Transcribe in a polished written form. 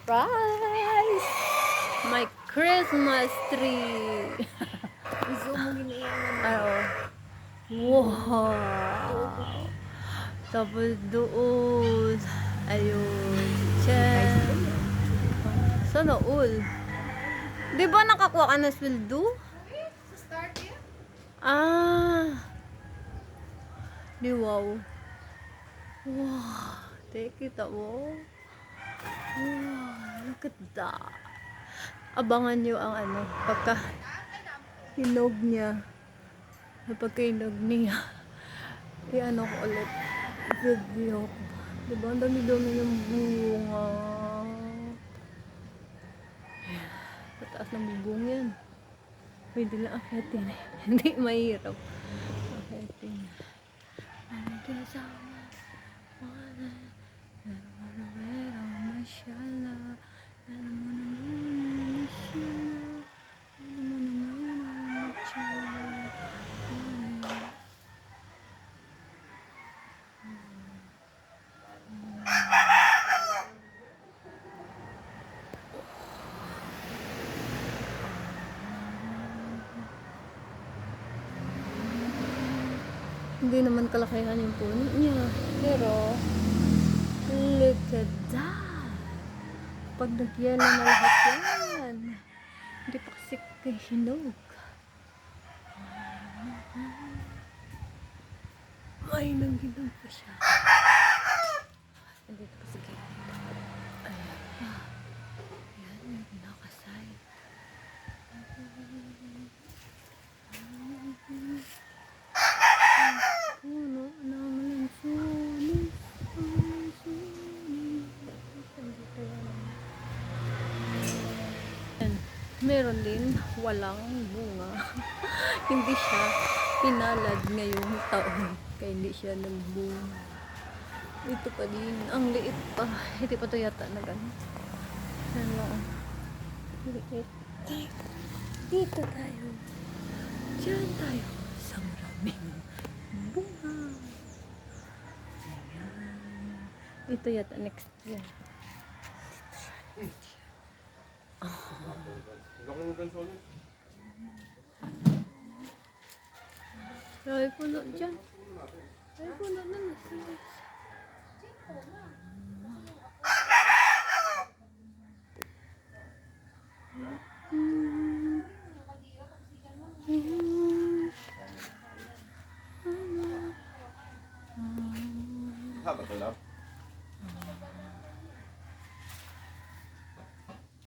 surprise! My Christmas tree! Iso mo ginayaman. Ay, oh. Wow! Tapos doon. Ayun. Tiyan. Sana all. Di ba nakakuha ka ng sweldo? Sa start yun? Ah. Di wow. Wow. Kita mo. Wow. Look at that. Abangan nyo ang ano. Pagka hinog niya. Pagka hinog niya. I-ano ko ulit. Video ko. Diba? Ang dami-dami yung bunga. Pataas ng bubong yan. Pwede lang akitin. Hindi mahirap. Akitin. Nagkasama. Pero masyala. Alam mo naman. Masyala. Alam mo naman. Masyala. Hindi naman kalakihan yung puno niya. Pero, look at that. Pag nagyelo na lahat yan. Hindi pa kasi hinog. Ay, naghinog pa siya. Andito pa sa gilid. Ayan pa. Ayan, may pinakasay. Puno naman ang sulis. Meron din walang bunga. Hindi siya pinalad ngayong taon. Kaya hindi siya nagbunga. Ito pa din. Ang liit pa. Hindi pa ito yata na gano'n. Ano? Liit. Dito tayo. Diyan tayo. Sa maraming bunga. Ayan. Ito yata next year. Ay, puno dyan. Ay, puno na. Haba ka lang.